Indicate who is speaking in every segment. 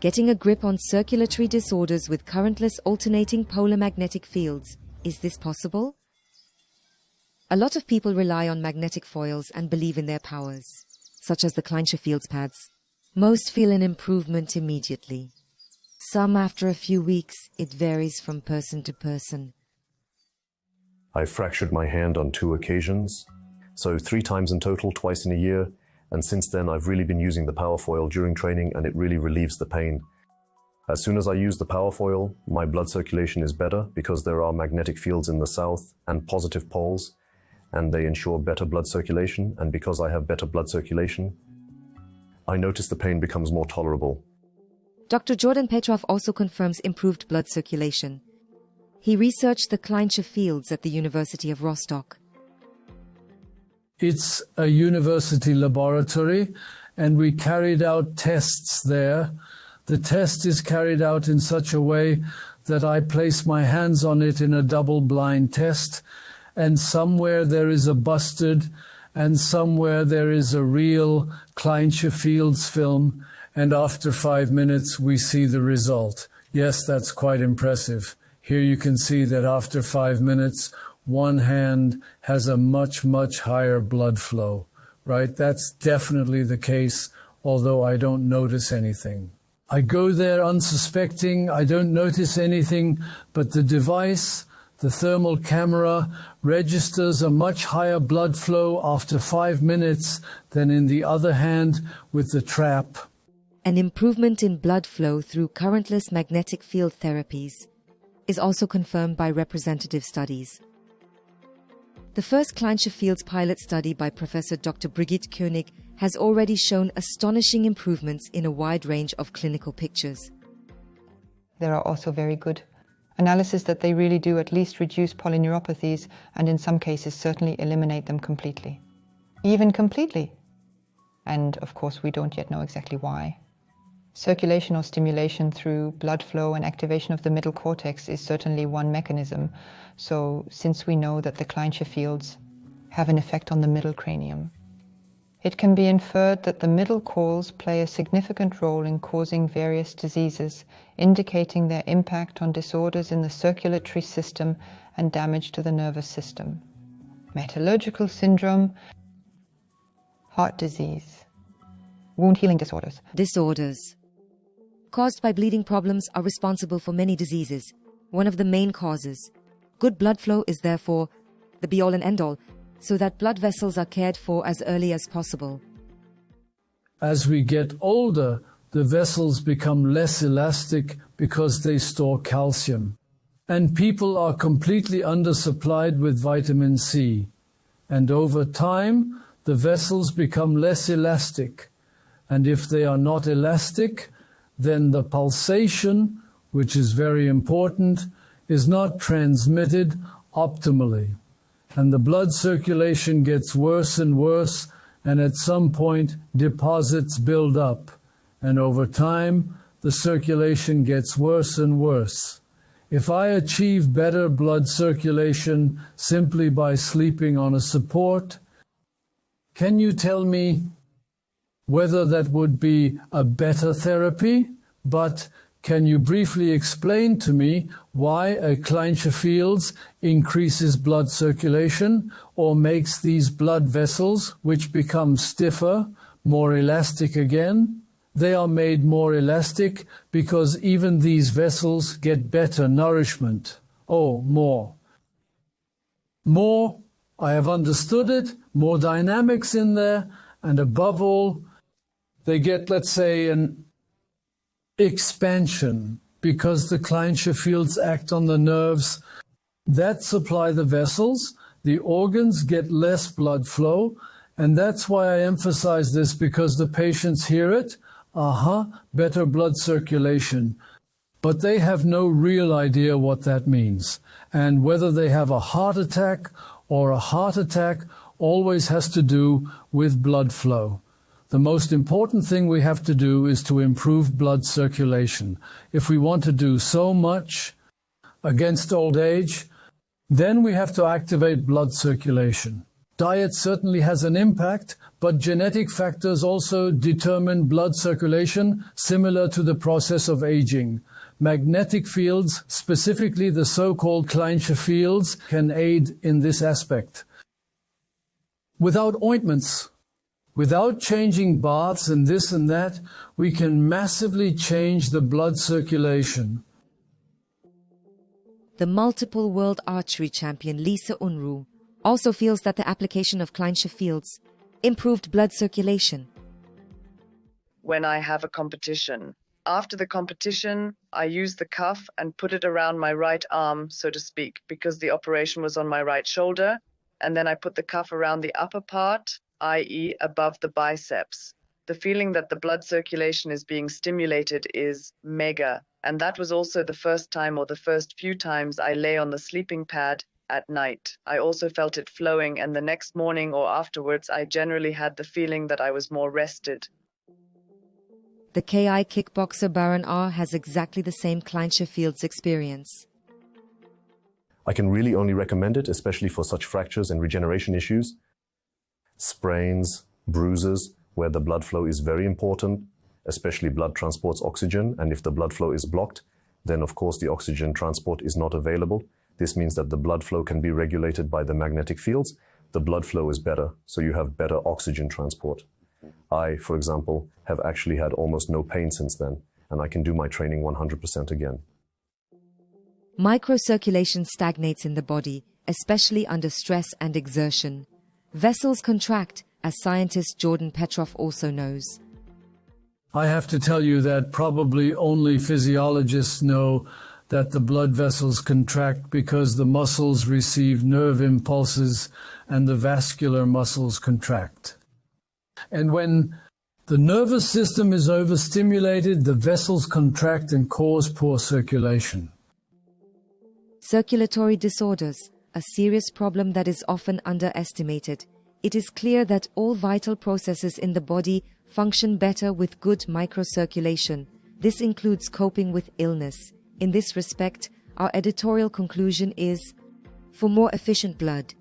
Speaker 1: Getting a grip on circulatory disorders with currentless alternating polar magnetic fields. Is this possible? A lot of people rely on magnetic foils and believe in their powers, such as the Kleinsche Fields pads. Most feel an improvement immediately. Some after a few weeks. It varies from person to person.
Speaker 2: I fractured my hand on 2 occasions, so 3 times in total, twice in a year, and since then I've really been using the power foil during training, and it really relieves the pain. As soon as I use the power foil, my blood circulation is better because there are magnetic fields in the south and positive poles, and they ensure better blood circulation, and because I have better blood circulation, I notice the pain becomes more tolerable.
Speaker 1: Dr. Jordan Petrow also confirms improved blood circulation. He researched the Kleinsche Fields at the University of Rostock.
Speaker 3: It's a university laboratory, and we carried out tests there. The test is carried out in such a way that I place my hands on it in a double-blind test, and somewhere there is a busted, and somewhere there is a real Kleinsche Fields film, and after 5 minutes we see the result. Yes, that's quite impressive. Here you can see that after 5 minutes, one hand has a much, much higher blood flow, right? That's definitely the case, although I don't notice anything. I go there unsuspecting, I don't notice anything, but the device, the thermal camera, registers a much higher blood flow after 5 minutes than in the other hand with the trap.
Speaker 1: An improvement in blood flow through currentless magnetic field therapies is also confirmed by representative studies. The first Kleinsche Fields pilot study by Prof Dr Brigitte König has already shown astonishing improvements in a wide range of clinical pictures.
Speaker 4: There are also very good analysis that they really do at least reduce polyneuropathies, and in some cases certainly eliminate them completely. Even completely. And of course we don't yet know exactly why. Circulation or stimulation through blood flow and activation of the middle cortex is certainly one mechanism. So since we know that the Kleinsche fields have an effect on the middle cranium, it can be inferred that the middle corals play a significant role in causing various diseases, indicating their impact on disorders in the circulatory system and damage to the nervous system. Metallurgical syndrome, heart disease, wound healing disorders.
Speaker 1: Disorders caused by bleeding problems are responsible for many diseases, one of the main causes. Good blood flow is therefore the be-all and end-all, so that blood vessels are cared for as early as possible.
Speaker 3: As we get older, the vessels become less elastic because they store calcium. And people are completely undersupplied with vitamin C. And over time, the vessels become less elastic. And if they are not elastic, then the pulsation, which is very important, is not transmitted optimally. And the blood circulation gets worse and worse, and at some point deposits build up. And over time, the circulation gets worse and worse. If I achieve better blood circulation simply by sleeping on a support, can you tell me whether that would be a better therapy? But can you briefly explain to me why a Kleinsche Fields increases blood circulation or makes these blood vessels, which become stiffer, more elastic again? They are made more elastic because even these vessels get better nourishment. Oh, more. More, I have understood it, more dynamics in there, and above all, they get, let's say, an expansion because the Kleinsche Fields act on the nerves that supply the vessels. The organs get less blood flow, and that's why I emphasize this, because the patients hear it, better blood circulation, but they have no real idea what that means. And whether they have a heart attack or a heart attack always has to do with blood flow. The most important thing we have to do is to improve blood circulation. If we want to do so much against old age, then we have to activate blood circulation. Diet certainly has an impact, but genetic factors also determine blood circulation, similar to the process of aging. Magnetic fields, specifically the so-called Kleinsche Fields, can aid in this aspect. Without ointments, without changing baths and this and that, we can massively change the blood circulation.
Speaker 1: The multiple world archery champion Lisa Unruh also feels that the application of Kleinsche Fields improved blood circulation.
Speaker 5: When I have a competition, after the competition, I use the cuff and put it around my right arm, so to speak, because the operation was on my right shoulder, and then I put the cuff around the upper part, i.e. above the biceps. The feeling that the blood circulation is being stimulated is mega, and that was also the first time or the first few times I lay on the sleeping pad at night. I also felt it flowing, and the next morning or afterwards I generally had the feeling that I was more rested.
Speaker 1: The KI kickboxer Baron R has exactly the same Kleinsche Fields experience.
Speaker 2: I can really only recommend it, especially for such fractures and regeneration issues. Sprains, bruises, where the blood flow is very important, especially blood transports oxygen, and if the blood flow is blocked, then of course the oxygen transport is not available. This means that the blood flow can be regulated by the magnetic fields. The blood flow is better, so you have better oxygen transport. I, for example, have actually had almost no pain since then, and I can do my training 100% again.
Speaker 1: Microcirculation stagnates in the body, especially under stress and exertion. Vessels contract, as scientist Jordan Petrow also knows.
Speaker 3: I have to tell you that probably only physiologists know that the blood vessels contract because the muscles receive nerve impulses and the vascular muscles contract. And when the nervous system is overstimulated, the vessels contract and cause poor circulation.
Speaker 1: Circulatory disorders, a serious problem that is often underestimated. It is clear that all vital processes in the body function better with good microcirculation. This includes coping with illness. In this respect, our editorial conclusion is, for more efficient blood,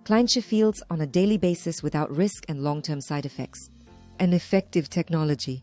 Speaker 1: Kleinsche Fields on a daily basis without risk and long-term side effects. An effective technology.